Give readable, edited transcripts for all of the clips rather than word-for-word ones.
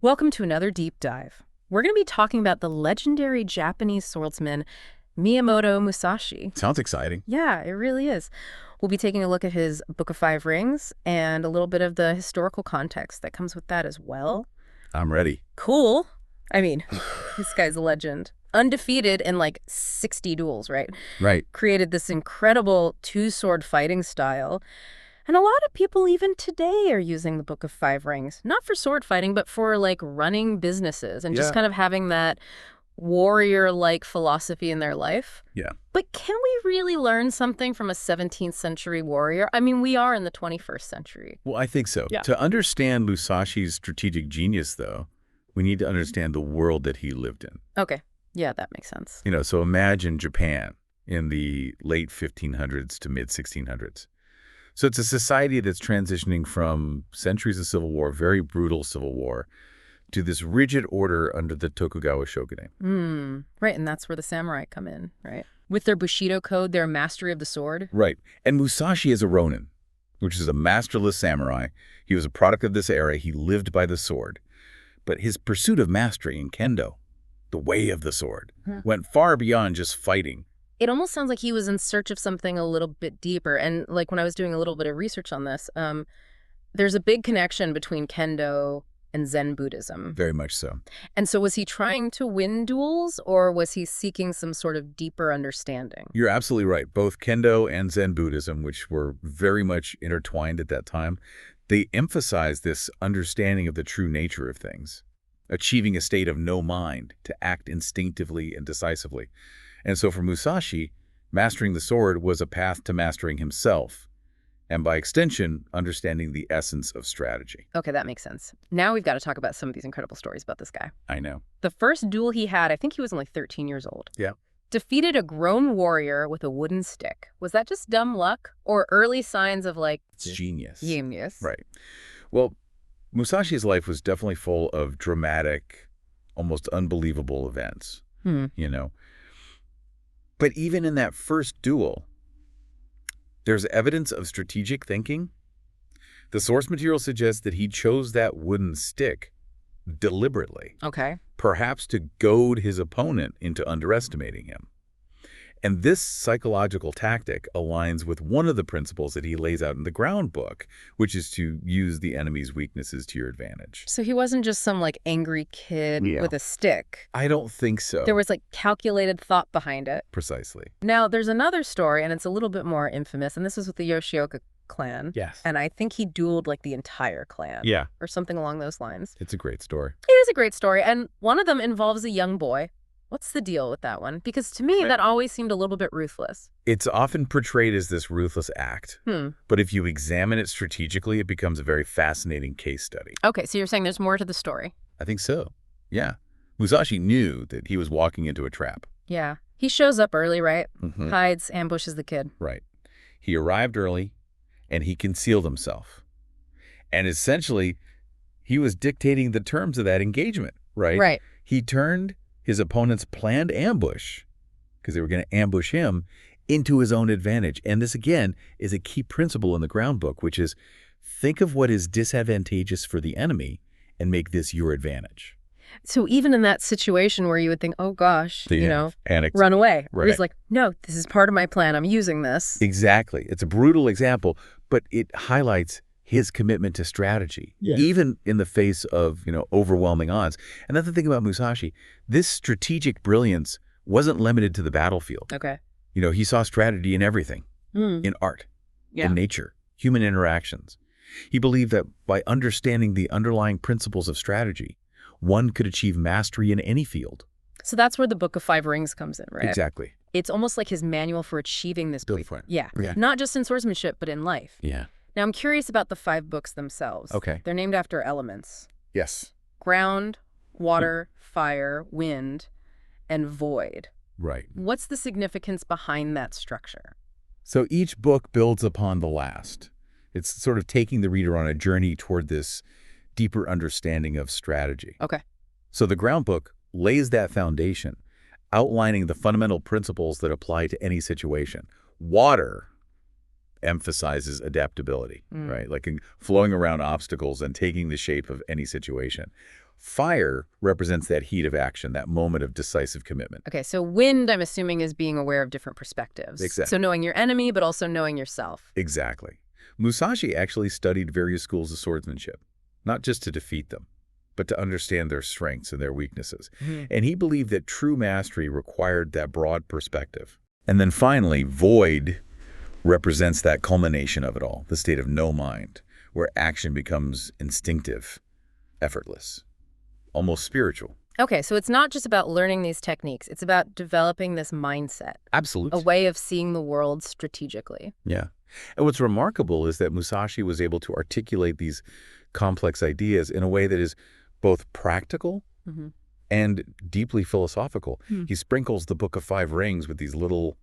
Welcome to another deep dive. We're going to be talking about the legendary Japanese swordsman Miyamoto Musashi. Sounds exciting. Yeah, it really is. We'll be taking a look at his Book of Five Rings and a little bit of the historical context that comes with that as well. I'm ready. Cool. I mean, this guy's a legend. Undefeated in like 60 duels, right? Right. Created this incredible two-sword fighting style. And a lot of people even today are using the Book of Five Rings, not for sword fighting, but for like running businesses and just kind of having that warrior-like philosophy in their life. Yeah. But can we really learn something from a 17th century warrior? I mean, we are in the 21st century. Well, I think so. Yeah. To understand Musashi's strategic genius, though, we need to understand the world that he lived in. Okay. Yeah, that makes sense. So imagine Japan in the late 1500s to mid 1600s. So it's a society that's transitioning from centuries of civil war, very brutal civil war, to this rigid order under the Tokugawa shogunate. Right, and that's where the samurai come in, right? With their Bushido code, their mastery of the sword. Right. And Musashi is a Ronin, which is a masterless samurai. He was a product of this era. He lived by the sword. But his pursuit of mastery in kendo, the way of the sword, went far beyond just fighting. It almost sounds like he was in search of something a little bit deeper. And like when I was doing a little bit of research on this, there's a big connection between kendo and Zen Buddhism. Very much so. And so was he trying to win duels, or was he seeking some sort of deeper understanding? You're absolutely right. Both kendo and Zen Buddhism, which were very much intertwined at that time, they emphasize this understanding of the true nature of things, achieving a state of no mind to act instinctively and decisively. And so for Musashi, mastering the sword was a path to mastering himself, and by extension, understanding the essence of strategy. Okay, that makes sense. Now we've got to talk about some of these incredible stories about this guy. I know. The first duel he had, I think he was only 13 years old. Yeah. Defeated a grown warrior with a wooden stick. Was that just dumb luck or early signs of like... It's genius. Genius. Right. Well, Musashi's life was definitely full of dramatic, almost unbelievable events, But even in that first duel, there's evidence of strategic thinking. The source material suggests that he chose that wooden stick deliberately, Okay. perhaps to goad his opponent into underestimating him. And this psychological tactic aligns with one of the principles that he lays out in the ground book, which is to use the enemy's weaknesses to your advantage. So he wasn't just some like angry kid with a stick. I don't think so. There was like calculated thought behind it. Precisely. Now, there's another story, and it's a little bit more infamous, and this was with the Yoshioka clan. Yes. And I think he dueled like the entire clan. Yeah. Or something along those lines. It's a great story. It is a great story, and one of them involves a young boy. What's the deal with that one? Because to me, that always seemed a little bit ruthless. It's often portrayed as this ruthless act, but if you examine it strategically, it becomes a very fascinating case study. Okay, so you're saying there's more to the story. I think so, yeah. Musashi knew that he was walking into a trap. Yeah. He shows up early, right? Hides, ambushes the kid. Right. He arrived early, and he concealed himself. And essentially, he was dictating the terms of that engagement, right? Right. He turned his opponent's planned ambush, because they were going to ambush him, into his own advantage. And this, again, is a key principle in the ground book, which is think of what is disadvantageous for the enemy and make this your advantage. So even in that situation where you would think, oh gosh, run away. Right. He's like, no, this is part of my plan. I'm using this. Exactly. It's a brutal example, but it highlights his commitment to strategy, even in the face of, overwhelming odds. And that's the thing about Musashi. This strategic brilliance wasn't limited to the battlefield. Okay. He saw strategy in everything, in art, in nature, human interactions. He believed that by understanding the underlying principles of strategy, one could achieve mastery in any field. So that's where the Book of Five Rings comes in, right? Exactly. It's almost like his manual for achieving this. Yeah. Not just in swordsmanship, but in life. Yeah. Now, I'm curious about the 5 books themselves. Okay. They're named after elements. Yes. Ground, water, fire, wind, and void. Right. What's the significance behind that structure? So each book builds upon the last. It's sort of taking the reader on a journey toward this deeper understanding of strategy. Okay. So the ground book lays that foundation, outlining the fundamental principles that apply to any situation. Water emphasizes adaptability, right? Like flowing around obstacles and taking the shape of any situation. Fire represents that heat of action, that moment of decisive commitment. Okay, so wind, I'm assuming, is being aware of different perspectives. So Exactly. knowing your enemy, but also knowing yourself. Exactly. Musashi actually studied various schools of swordsmanship, not just to defeat them, but to understand their strengths and their weaknesses. Mhm. And he believed that true mastery required that broad perspective. And then finally, void represents that culmination of it all, the state of no mind, where action becomes instinctive, effortless, almost spiritual. Okay, so it's not just about learning these techniques. It's about developing this mindset, a Absolute. way of seeing the world strategically. Yeah. And what's remarkable is that Musashi was able to articulate these complex ideas in a way that is both practical Hmm. and deeply philosophical. Hmm. He sprinkles the Book of Five Rings with these little,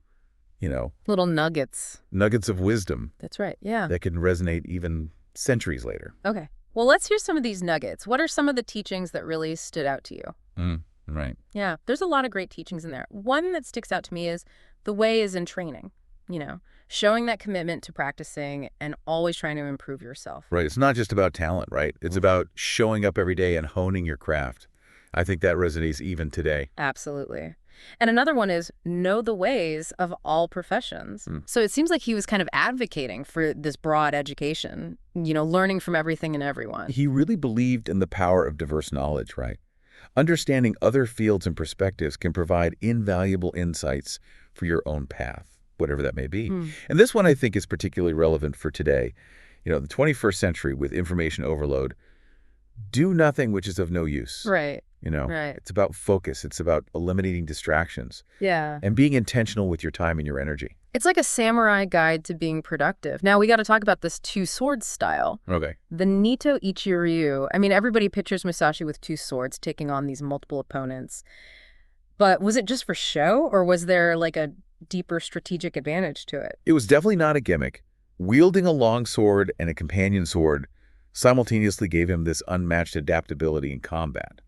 Little nuggets. nuggets of wisdom That's right, yeah. that can resonate even centuries later. Okay. Well, let's hear some of these nuggets. What are some of the teachings that really stood out to you? Right. Yeah, there's a lot of great teachings in there. One that sticks out to me is the way is in training, showing that commitment to practicing and always trying to improve yourself. Right. It's not just about talent, right? It's about showing up every day and honing your craft. I think that resonates even today. Absolutely. And another one is know the ways of all professions. Mm. So it seems like he was kind of advocating for this broad education, learning from everything and everyone. He really believed in the power of diverse knowledge, right? Understanding other fields and perspectives can provide invaluable insights for your own path, whatever that may be. Hmm. And this one I think is particularly relevant for today. The 21st century with information overload, do nothing which is of no use. Right. Right. It's about focus. It's about eliminating distractions Yeah. and being intentional with your time and your energy. It's like a samurai guide to being productive. Now, we got to talk about this two swords style. Okay. The Nito Ichiryu. I mean, everybody pictures Musashi with two swords taking on these multiple opponents. But was it just for show, or was there like a deeper strategic advantage to it? It was definitely not a gimmick. Wielding a long sword and a companion sword simultaneously gave him this unmatched adaptability in combat.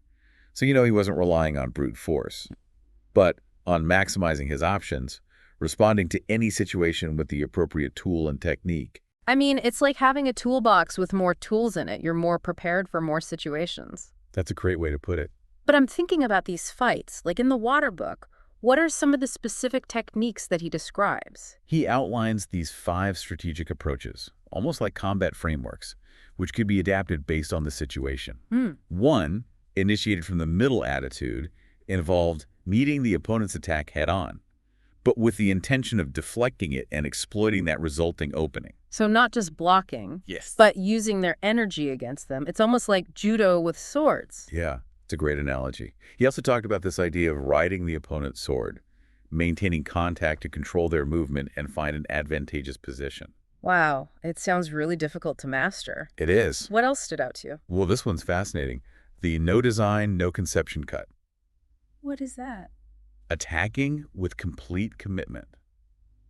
So, he wasn't relying on brute force, but on maximizing his options, responding to any situation with the appropriate tool and technique. I mean, it's like having a toolbox with more tools in it. You're more prepared for more situations. That's a great way to put it. But I'm thinking about these fights, like in the Water Book. What are some of the specific techniques that he describes? He outlines these 5 strategic approaches, almost like combat frameworks, which could be adapted based on the situation. One, initiated from the middle attitude, involved meeting the opponent's attack head-on, but with the intention of deflecting it and exploiting that resulting opening. So not just blocking, Yes. but using their energy against them. It's almost like judo with swords. Yeah, it's a great analogy. He also talked about this idea of riding the opponent's sword, maintaining contact to control their movement and find an advantageous position. Wow, it sounds really difficult to master. It is. What else stood out to you? Well, this one's fascinating. The no design, no conception cut. What is that? Attacking with complete commitment,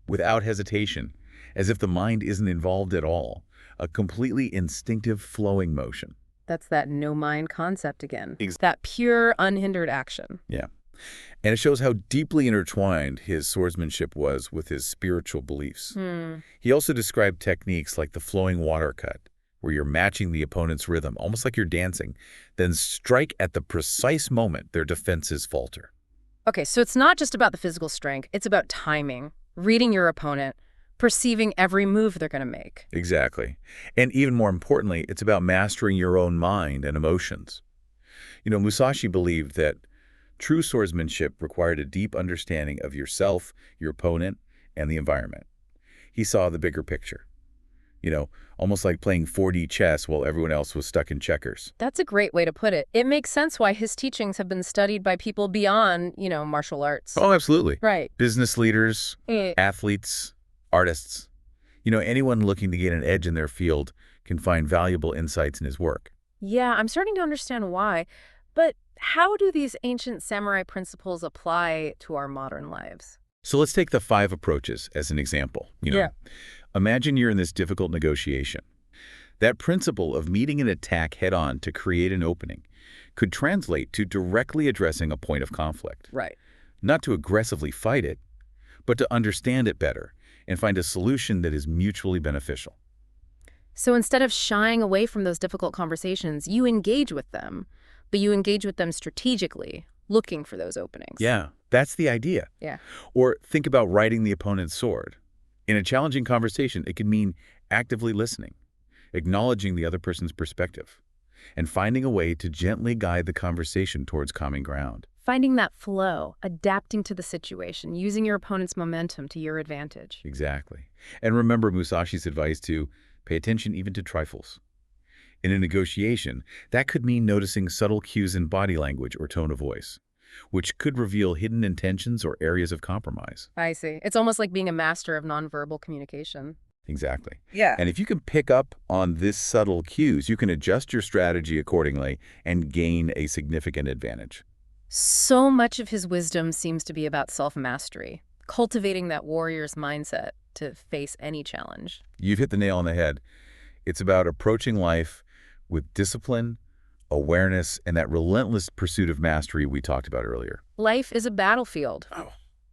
without hesitation, as if the mind isn't involved at all. A completely instinctive flowing motion. That's that no mind concept again. Ex- That pure, unhindered action. Yeah. And it shows how deeply intertwined his swordsmanship was with his spiritual beliefs. He also described techniques like the flowing water cut, where you're matching the opponent's rhythm, almost like you're dancing, then strike at the precise moment their defenses falter. Okay, so it's not just about the physical strength. It's about timing, reading your opponent, perceiving every move they're going to make. Exactly. And even more importantly, it's about mastering your own mind and emotions. Musashi believed that true swordsmanship required a deep understanding of yourself, your opponent, and the environment. He saw the bigger picture. Almost like playing 4D chess while everyone else was stuck in checkers. That's a great way to put it. It makes sense why his teachings have been studied by people beyond, martial arts. Oh, absolutely. Right. Business leaders, Eh. athletes, artists. Anyone looking to get an edge in their field can find valuable insights in his work. Yeah, I'm starting to understand why. But how do these ancient samurai principles apply to our modern lives? So let's take the 5 approaches as an example. Yeah. Imagine you're in this difficult negotiation. That principle of meeting an attack head-on to create an opening could translate to directly addressing a point of conflict. Right. Not to aggressively fight it, but to understand it better and find a solution that is mutually beneficial. So instead of shying away from those difficult conversations, you engage with them. but you engage with them strategically, looking for those openings. Yeah, that's the idea. Yeah. Or think about riding the opponent's sword. In a challenging conversation, it can mean actively listening, acknowledging the other person's perspective, and finding a way to gently guide the conversation towards common ground. Finding that flow, adapting to the situation, using your opponent's momentum to your advantage. Exactly. And remember Musashi's advice to pay attention even to trifles. In a negotiation, that could mean noticing subtle cues in body language or tone of voice, which could reveal hidden intentions or areas of compromise. I see. It's almost like being a master of nonverbal communication. Exactly. Yeah. And if you can pick up on this subtle cues, you can adjust your strategy accordingly and gain a significant advantage. So much of his wisdom seems to be about self-mastery, cultivating that warrior's mindset to face any challenge. You've hit the nail on the head. It's about approaching life with discipline, awareness, and that relentless pursuit of mastery we talked about earlier. Life is a battlefield,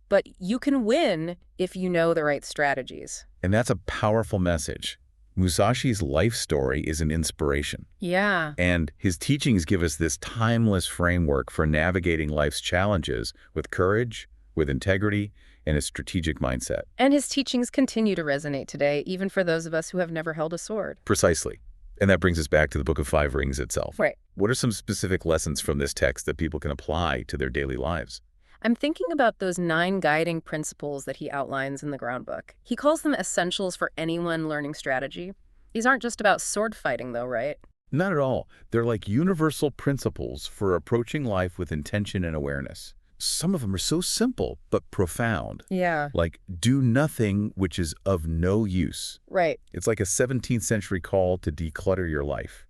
but you can win if you know the right strategies. And that's a powerful message. Musashi's life story is an inspiration. Yeah. And his teachings give us this timeless framework for navigating life's challenges with courage, with integrity, and a strategic mindset. And his teachings continue to resonate today, even for those of us who have never held a sword. Precisely. And that brings us back to the Book of Five Rings itself. Right. What are some specific lessons from this text that people can apply to their daily lives? I'm thinking about those 9 guiding principles that he outlines in the groundbook. He calls them essentials for anyone learning strategy. These aren't just about sword fighting, though, right? Not at all. They're like universal principles for approaching life with intention and awareness. Some of them are so simple, but profound. Yeah. Like, do nothing which is of no use. Right. It's like a 17th century call to declutter your life,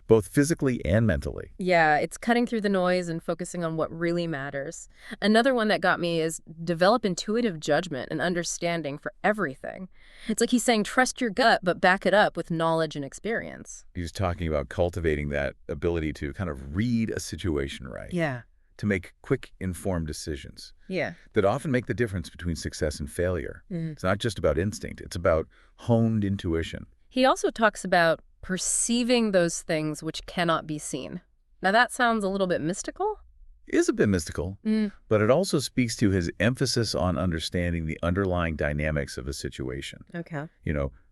both physically and mentally. Yeah, it's cutting through the noise and focusing on what really matters. Another one that got me is develop intuitive judgment and understanding for everything. It's like he's saying trust your gut, but back it up with knowledge and experience. He's talking about cultivating that ability to kind of read a situation right. Yeah. To make quick, informed decisions. Yeah. That often make the difference between success and failure. It's not just about instinct. It's about honed intuition. He also talks about perceiving those things which cannot be seen. Now that sounds a little bit mystical. It is a bit mystical, but it also speaks to his emphasis on understanding the underlying dynamics of a situation. Okay.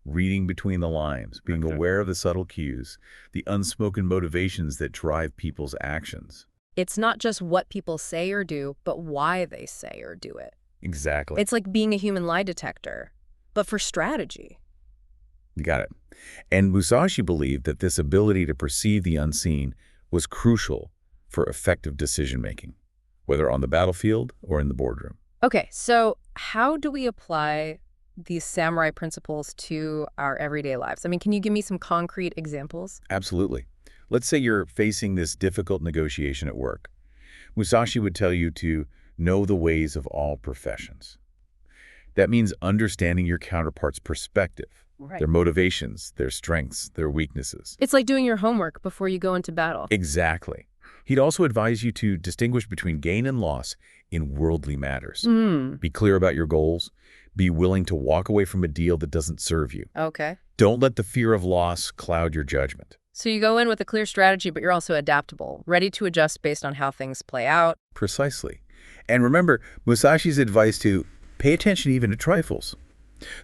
Reading between the lines, being aware of the subtle cues, the unspoken motivations that drive people's actions. It's not just what people say or do, but why they say or do it. Exactly. It's like being a human lie detector, but for strategy. You got it. And Musashi believed that this ability to perceive the unseen was crucial for effective decision-making, whether on the battlefield or in the boardroom. Okay, so how do we apply these samurai principles to our everyday lives? I mean, can you give me some concrete examples? Absolutely. Let's say you're facing this difficult negotiation at work. Musashi would tell you to know the ways of all professions. That means understanding your counterpart's perspective, their motivations, their strengths, their weaknesses. It's like doing your homework before you go into battle. Exactly. He'd also advise you to distinguish between gain and loss in worldly matters. Be clear about your goals. Be willing to walk away from a deal that doesn't serve you. Okay. Don't let the fear of loss cloud your judgment. So you go in with a clear strategy, but you're also adaptable, ready to adjust based on how things play out. Precisely. And remember Musashi's advice to pay attention even to trifles.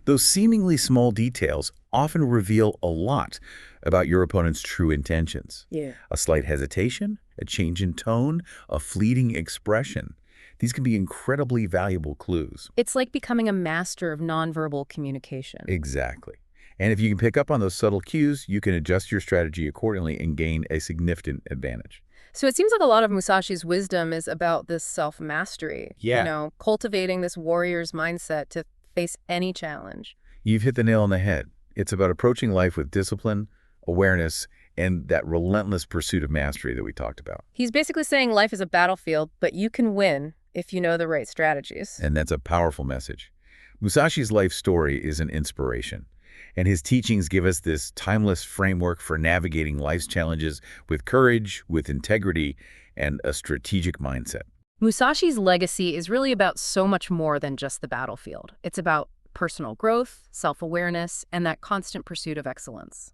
Those seemingly small details often reveal a lot about your opponent's true intentions. Yeah. A slight hesitation, a change in tone, a fleeting expression. These can be incredibly valuable clues. It's like becoming a master of nonverbal communication. Exactly. And if you can pick up on those subtle cues, you can adjust your strategy accordingly and gain a significant advantage. So it seems like a lot of Musashi's wisdom is about this self-mastery. Yeah. Cultivating this warrior's mindset to face any challenge. You've hit the nail on the head. It's about approaching life with discipline, awareness, and that relentless pursuit of mastery that we talked about. He's basically saying life is a battlefield, but you can win if you know the right strategies. And that's a powerful message. Musashi's life story is an inspiration, and his teachings give us this timeless framework for navigating life's challenges with courage, with integrity, and a strategic mindset. Musashi's legacy is really about so much more than just the battlefield. It's about personal growth, self-awareness, and that constant pursuit of excellence.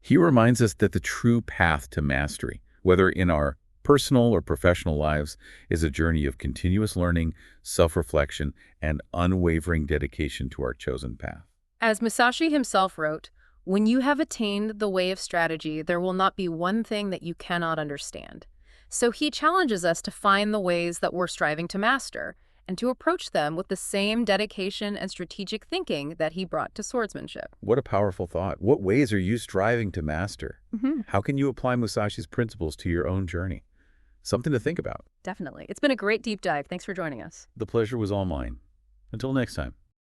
He reminds us that the true path to mastery, whether in our personal or professional lives, is a journey of continuous learning, self-reflection, and unwavering dedication to our chosen path. As Musashi himself wrote, when you have attained the way of strategy, there will not be one thing that you cannot understand. So he challenges us to find the ways that we're striving to master and to approach them with the same dedication and strategic thinking that he brought to swordsmanship. What a powerful thought. What ways are you striving to master? Hmm. How can you apply Musashi's principles to your own journey? Something to think about. Definitely. It's been a great deep dive. Thanks for joining us. The pleasure was all mine. Until next time.